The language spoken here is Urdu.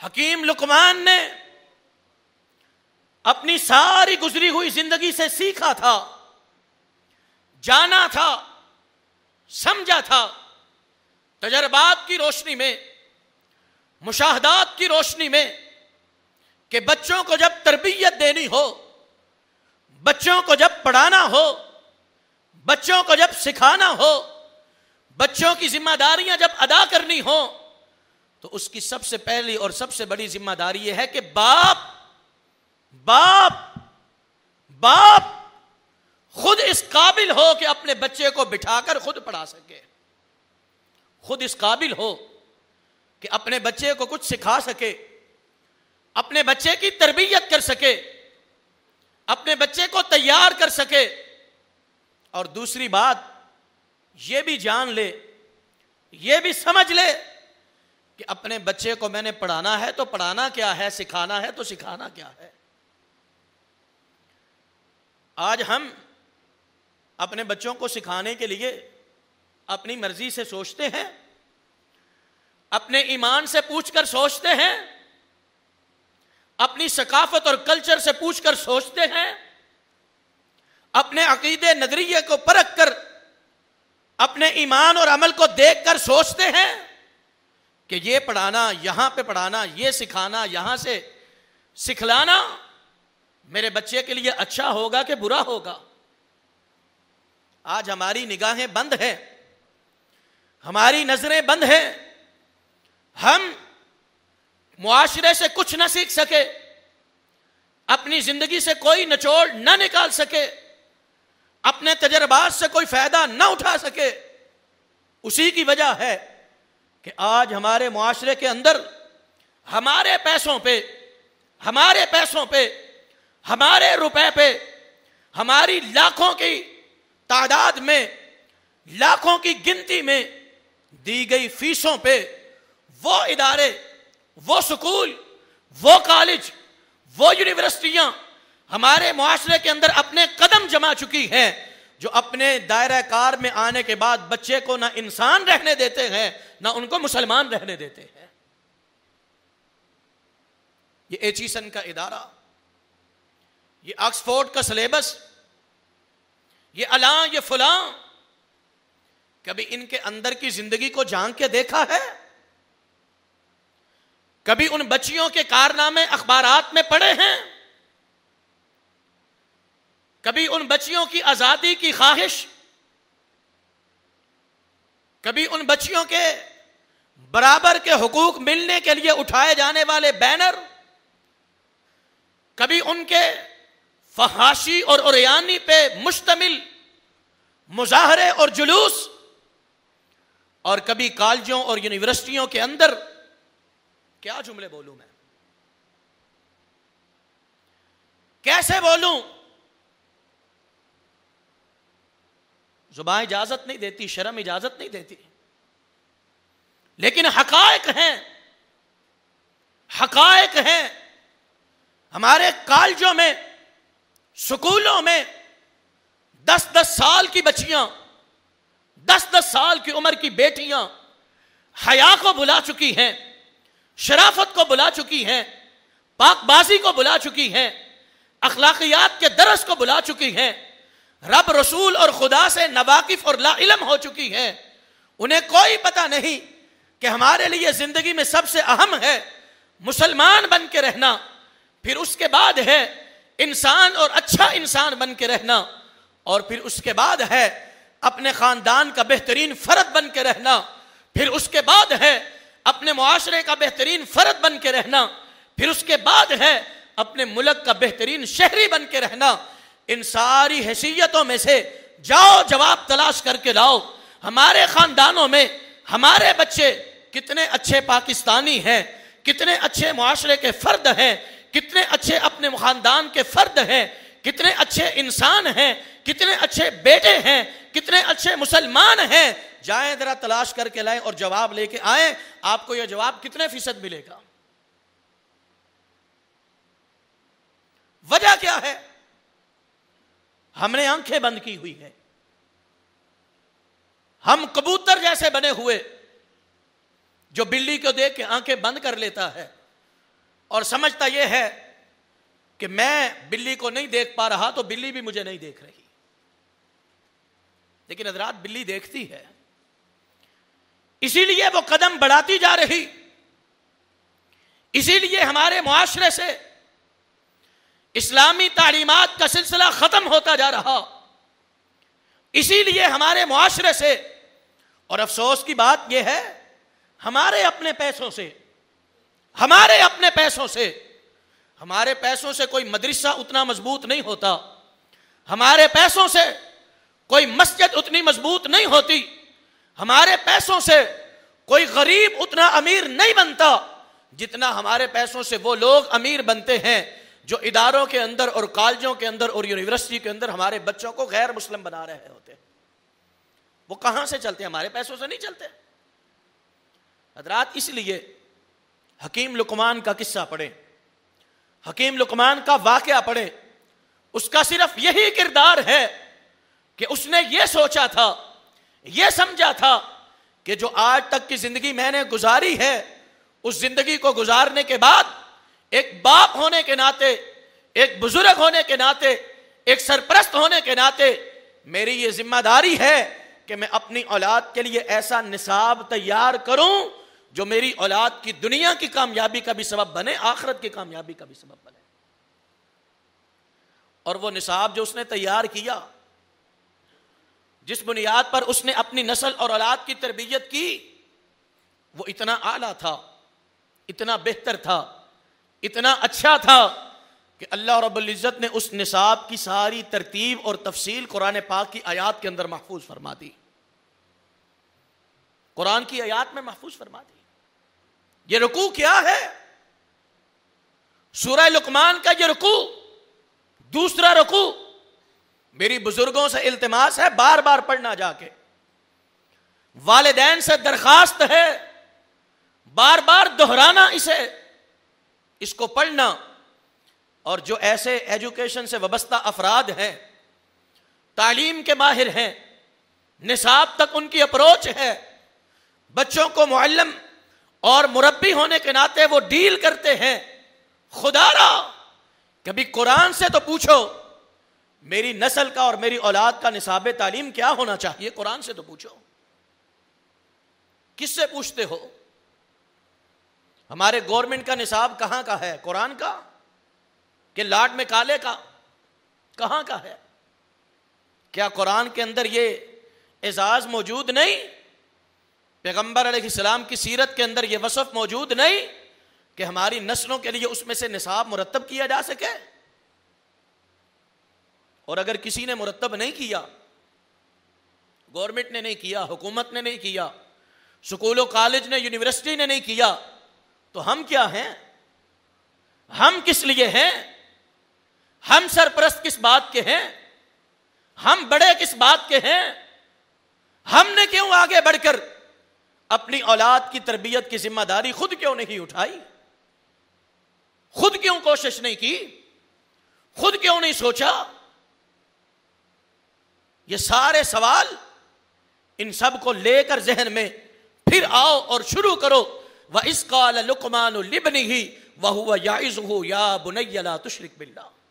حکیم لقمان نے اپنی ساری گزری ہوئی زندگی سے سیکھا تھا، جانا تھا، سمجھا تھا، تجربات کی روشنی میں، مشاہدات کی روشنی میں، کہ بچوں کو جب تربیت دینی ہو، بچوں کو جب پڑھانا ہو، بچوں کو جب سکھانا ہو، بچوں کی ذمہ داریاں جب ادا کرنی ہو، تو اس کی سب سے پہلی اور سب سے بڑی ذمہ داری یہ ہے کہ باپ خود اس قابل ہو کہ اپنے بچے کو بٹھا کر خود پڑھا سکے، خود اس قابل ہو کہ اپنے بچے کو کچھ سکھا سکے، اپنے بچے کی تربیت کر سکے، اپنے بچے کو تیار کر سکے۔ اور دوسری بات یہ بھی جان لے، یہ بھی سمجھ لے کہ اپنے بچے کو میں نے پڑھانا ہے تو پڑھانا کیا ہے، سکھانا ہے تو سکھانا کیا ہے۔ آج ہم اپنے بچوں کو سکھانے کے لیے اپنی مرضی سے سوچتے ہیں، اپنے ایمان سے پوچھ کر سوچتے ہیں، اپنی ثقافت اور کلچر سے پوچھ کر سوچتے ہیں، اپنے عقیدے نظریے کو پرکھ کر، اپنے ایمان اور عمل کو دیکھ کر سوچتے ہیں کہ یہ پڑھانا، یہاں پہ پڑھانا، یہ سکھانا، یہاں سے سکھلانا میرے بچے کے لیے اچھا ہوگا کہ برا ہوگا۔ آج ہماری نگاہیں بند ہیں، ہماری نظریں بند ہیں، ہم معاشرے سے کچھ نہ سیکھ سکے، اپنی زندگی سے کوئی نچوڑ نہ نکال سکے، اپنے تجربات سے کوئی فائدہ نہ اٹھا سکے۔ اسی کی وجہ ہے کہ آج ہمارے معاشرے کے اندر ہمارے پیسوں پہ، ہمارے روپے پہ، ہماری لاکھوں کی تعداد میں، لاکھوں کی گنتی میں دی گئی فیسوں پہ وہ ادارے، وہ سکول، وہ کالج، وہ یونیورسٹیاں ہمارے معاشرے کے اندر اپنے قدم جما چکی ہیں، جو اپنے دائرہ کار میں آنے کے بعد بچے کو نہ انسان رہنے دیتے ہیں، نہ ان کو مسلمان رہنے دیتے ہیں۔ یہ ایچیسن کا ادارہ، یہ آکسفورڈ کا سلیبس، یہ الاں، یہ فلاں، کبھی ان کے اندر کی زندگی کو جان کے دیکھا ہے؟ کبھی ان بچیوں کے کارنامے اخبارات میں پڑھے ہیں؟ کبھی ان بچیوں کی آزادی کی خواہش، کبھی ان بچیوں کے برابر کے حقوق ملنے کے لیے اٹھائے جانے والے بینر، کبھی ان کے فحاشی اور عریانی پہ مشتمل مظاہرے اور جلوس، اور کبھی کالجوں اور یونیورسٹیوں کے اندر، کیا جملے بولوں میں، کیسے بولوں، زبان اجازت نہیں دیتی، شرم اجازت نہیں دیتی، لیکن حقائق ہیں، حقائق ہیں۔ ہمارے کالجوں میں، سکولوں میں 10-10 سال کی بچیاں، 10-10 سال کی عمر کی بیٹیاں حیا کو بلا چکی ہیں، شرافت کو بلا چکی ہیں، پاک بازی کو بلا چکی ہیں، اخلاقیات کے درس کو بلا چکی ہیں، رب، رسول اور خدا سے ناواقف اور لا علم ہو چکی ہیں۔ انہیں کوئی پتہ نہیں کہ ہمارے لیے زندگی میں سب سے اہم ہے مسلمان بن کے رہنا، پھر اس کے بعد ہے انسان اور اچھا انسان بن کے رہنا، اور پھر اس کے بعد ہے اپنے خاندان کا بہترین فرد بن کے رہنا، پھر اس کے بعد ہے اپنے معاشرے کا بہترین فرد بن کے رہنا، پھر اس کے بعد ہے اپنے ملک کا بہترین شہری بن کے رہنا۔ ان ساری حیثیتوں میں سے جاؤ جواب تلاش کر کے لاؤ۔ ہمارے خاندانوں میں ہمارے بچے کتنے اچھے پاکستانی ہیں، کتنے اچھے معاشرے کے فرد ہیں، کتنے اچھے اپنے خاندان کے فرد ہیں، کتنے اچھے انسان ہیں، کتنے اچھے بیٹے ہیں، کتنے اچھے مسلمان ہیں۔ جائیں ذرا تلاش کر کے لائیں اور جواب لے کے آئیں، آپ کو یہ جواب کتنے فیصد ملے گا؟ وجہ کیا ہے؟ ہم نے آنکھیں بند کی ہوئی ہیں، ہم کبوتر جیسے بنے ہوئے، جو بلی کو دیکھ کے آنکھیں بند کر لیتا ہے، اور سمجھتا یہ ہے کہ میں بلی کو نہیں دیکھ پا رہا تو بلی بھی مجھے نہیں دیکھ رہی. لیکن حضرات بلی دیکھتی ہے، اسی لیے وہ قدم بڑھاتی جا رہی، اسی لیے ہمارے معاشرے سے اسلامی تعلیمات کا سلسلہ ختم ہوتا جا رہا، اسی لیے ہمارے معاشرے سے، اور افسوس کی بات یہ ہے ہمارے اپنے پیسوں سے، ہمارے پیسوں سے کوئی مدرسہ اتنا مضبوط نہیں ہوتا، ہمارے پیسوں سے کوئی مسجد اتنی مضبوط نہیں ہوتی، ہمارے پیسوں سے کوئی غریب اتنا امیر نہیں بنتا جتنا ہمارے پیسوں سے وہ لوگ امیر بنتے ہیں جو اداروں کے اندر اور کالجوں کے اندر اور یونیورسٹی کے اندر ہمارے بچوں کو غیر مسلم بنا رہے ہوتے ہیں. وہ کہاں سے چلتے ہیں؟ ہمارے پیسوں سے نہیں چلتے. حضرات اس لیے حکیم لقمان کا قصہ پڑھیں، حکیم لقمان کا واقعہ پڑھیں. اس کا صرف یہی کردار ہے کہ اس نے یہ سوچا تھا، یہ سمجھا تھا کہ جو آج تک کی زندگی میں نے گزاری ہے، اس زندگی کو گزارنے کے بعد ایک باپ ہونے کے ناطے، ایک بزرگ ہونے کے ناطے، ایک سرپرست ہونے کے ناطے میری یہ ذمہ داری ہے کہ میں اپنی اولاد کے لیے ایسا نصاب تیار کروں جو میری اولاد کی دنیا کی کامیابی کا بھی سبب بنے، آخرت کی کامیابی کا بھی سبب بنے. اور وہ نصاب جو اس نے تیار کیا، جس بنیاد پر اس نے اپنی نسل اور اولاد کی تربیت کی، وہ اتنا اعلیٰ تھا، اتنا بہتر تھا، اتنا اچھا تھا کہ اللہ رب العزت نے اس نصاب کی ساری ترتیب اور تفصیل قرآن پاک کی آیات کے اندر محفوظ فرما دی. قرآن کی آیات میں محفوظ فرما دی. یہ رکوع کیا ہے؟ سورہ لقمان کا یہ رکوع، دوسرا رکوع میری بزرگوں سے التماس ہے بار بار پڑھنا، جا کے والدین سے درخواست ہے بار بار دہرانا، اس کو پڑھنا. اور جو ایسے ایجوکیشن سے وابستہ افراد ہیں، تعلیم کے ماہر ہیں، نصاب تک ان کی اپروچ ہے، بچوں کو معلم اور مربی ہونے کے ناطے وہ ڈیل کرتے ہیں، خدا را کبھی قرآن سے تو پوچھو میری نسل کا اور میری اولاد کا نصاب تعلیم کیا ہونا چاہیے، قرآن سے تو پوچھو. کس سے پوچھتے ہو؟ ہمارے گورنمنٹ کا نصاب کہاں کا ہے؟ قرآن کا کہ لاٹ میں کالے کا؟ کہاں کا ہے؟ کیا قرآن کے اندر یہ اعزاز موجود نہیں؟ پیغمبر علیہ السلام کی سیرت کے اندر یہ وصف موجود نہیں کہ ہماری نسلوں کے لیے اس میں سے نصاب مرتب کیا جا سکے؟ اور اگر کسی نے مرتب نہیں کیا، گورنمنٹ نے نہیں کیا، حکومت نے نہیں کیا، سکول و کالج نے، یونیورسٹی نے نہیں کیا، تو ہم کیا ہیں؟ ہم کس لیے ہیں؟ ہم سرپرست کس بات کے ہیں؟ ہم بڑے کس بات کے ہیں؟ ہم نے کیوں آگے بڑھ کر اپنی اولاد کی تربیت کی ذمہ داری خود کیوں نہیں اٹھائی؟ خود کیوں کوشش نہیں کی؟ خود کیوں نہیں سوچا؟ یہ سارے سوال ان سب کو لے کر ذہن میں پھر آؤ اور شروع کرو. وَإِذْ قَالَ لُقْمَانُ لِابْنِهِ وَهُوَ يَعِظُهُ يَا بُنَيَّ لَا تُشْرِكْ بِاللَّهِ.